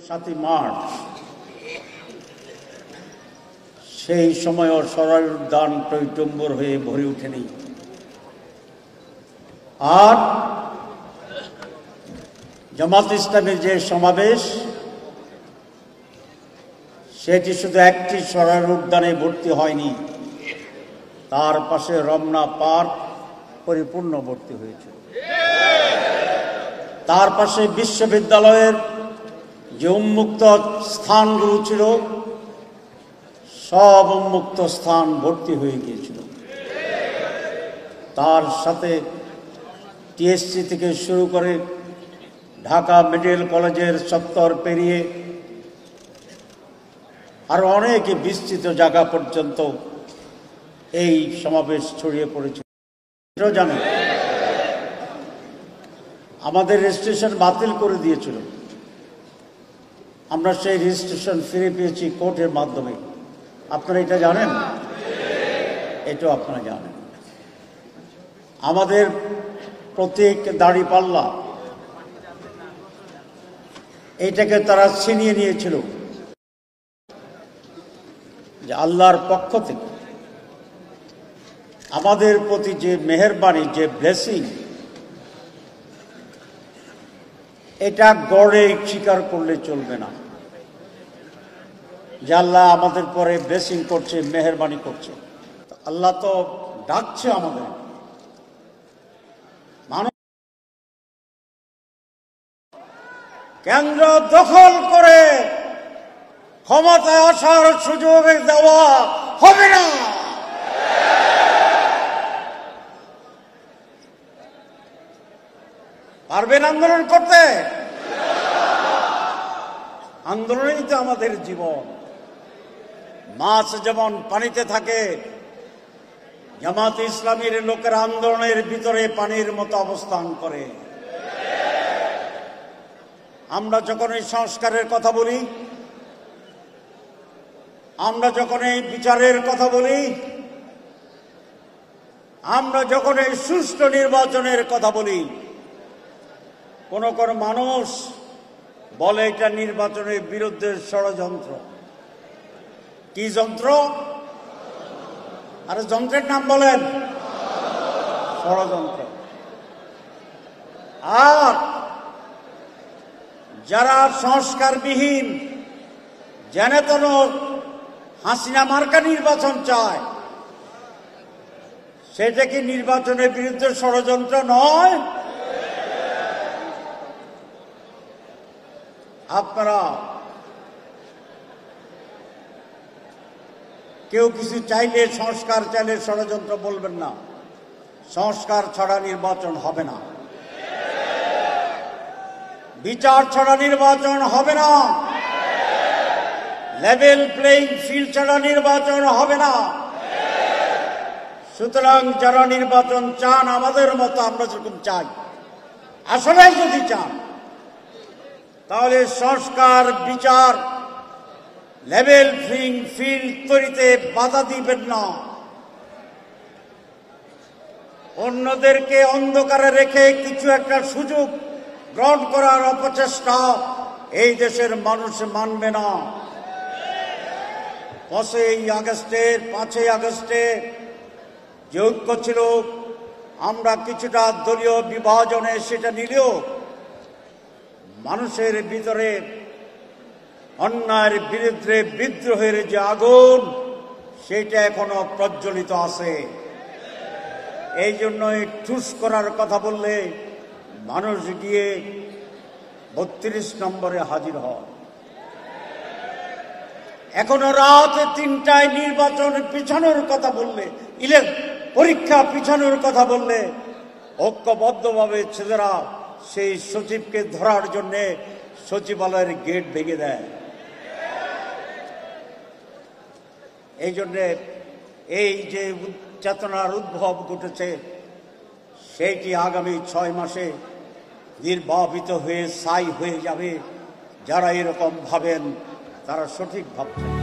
7ই March সেই সময়ও সরাইল উদ্যান টইটম্বর হয়ে ভরে ওঠেনি। আর জামাত ইসলামের যে সমাবেশ সেটি শুধু একটি সরাইল উদ্যানে ভর্তি হয়নি, তার পাশে রমনা পার্ক পরিপূর্ণ ভর্তি হয়েছে। তার পাশে বিশ্ববিদ্যালয়ের যে উন্মুক্ত স্থানগুলো ছিল সব উন্মুক্ত স্থান ভর্তি হয়ে গিয়েছিল। তার সাথে টিএসসি থেকে শুরু করে ঢাকা মেডিকেল কলেজের চত্বর পেরিয়ে আরো অনেক বিস্তৃত জায়গা পর্যন্ত এই সমাবেশ ছড়িয়ে পড়েছে। এটাও জানেন, আমাদের রেজিস্ট্রেশন বাতিল করে দিয়েছিল, আমরা সেই রেজিস্ট্রেশন ফিরে পেয়েছি কোর্টের মাধ্যমে। আপনারা এটা জানেন? এটাও আপনারা জানেন। আমাদের প্রতীক দাঁড়িপাল্লা, এইটাকে তারা ছিনিয়ে নিয়েছিল যে আল্লাহর পক্ষ থেকে আমাদের প্রতি যে মেহেরবানি, যে ব্লেসিং, এটা গড়ে স্বীকার করলে চলবে না যে আল্লাহ আমাদের পরে ব্লেসিং করছে, মেহেরবানি করছে। আল্লাহ তো ডাকছে আমাদের। মানুষ কেন্দ্র দখল করে ক্ষমতায় আসার সুযোগ দেওয়া হবে না। পারবেন আন্দোলন করতে? আন্দোলনই তো আমাদের জীবন। মাছ যেমন পানিতে থাকে, জামাত ইসলামীর লোকেরা আন্দোলনের ভিতরে পানির মতো অবস্থান করে। আমরা যখন এই সংস্কারের কথা বলি, আমরা যখন এই বিচারের কথা বলি, আমরা যখন এই সুষ্ঠু নির্বাচনের কথা বলি, কোন কোন মানুষ বলে এটা নির্বাচনের বিরুদ্ধে ষড়যন্ত্র। কি যন্ত্র? আরে যন্ত্রের নাম বলেন, ষড়যন্ত্র। আর যারা সংস্কারবিহীন যেন হাসিনা মার্কা নির্বাচন চায়, সেটা কি নির্বাচনের বিরুদ্ধে ষড়যন্ত্র নয়? আপনারা কেউ কিছু চাইলে, সংস্কার চাইলে ষড়যন্ত্র বলবেন না। সংস্কার ছাড়া নির্বাচন হবে না, বিচার ছাড়া নির্বাচন হবে না, লেভেল প্লেইং ফিল্ড ছাড়া নির্বাচন হবে না। সুতরাং যারা নির্বাচন চান আমাদের মতো, আমরা যেরকম চাই, আসলে যদি চান তাহলে সংস্কার, বিচার, লেভেল প্লেইং ফিল্ড তৈরিতে বাধা দিবেন না। অন্যদেরকে অন্ধকারে রেখে কিছু একটা সুযোগ গ্রহণ করার অপচেষ্টা এই দেশের মানুষ মানবে না। 5ই আগস্টে যে ঐক্য ছিল, আমরা কিছুটা দলীয় বিভাজনে সেটা নিলেও মানুষের ভিতরে অন্যায়ের বিরুদ্ধে বিদ্রোহের যে আগুন, সেটা এখনো প্রজ্বলিত আছে। এই জন্য ঠুস করার কথা বললে মানুষ গিয়ে 32 নম্বরে হাজির হয়। এখনো রাত 3টায় নির্বাচন পিছানোর কথা বললে, পরীক্ষা পিছানোর কথা বললে, ঐক্যবদ্ধভাবে ছেলেরা সেই সচিবকে ধরার জন্য সচিবালয়ের গেট ভেঙে দেয়। এই জন্যে এই যে চেতনার উদ্ভব ঘটেছে, সেইটি আগামী 6 মাসে নির্বাপিত হয়ে ছাই হয়ে যাবে। যারা এরকম ভাবেন তারা সঠিক ভাবছেন।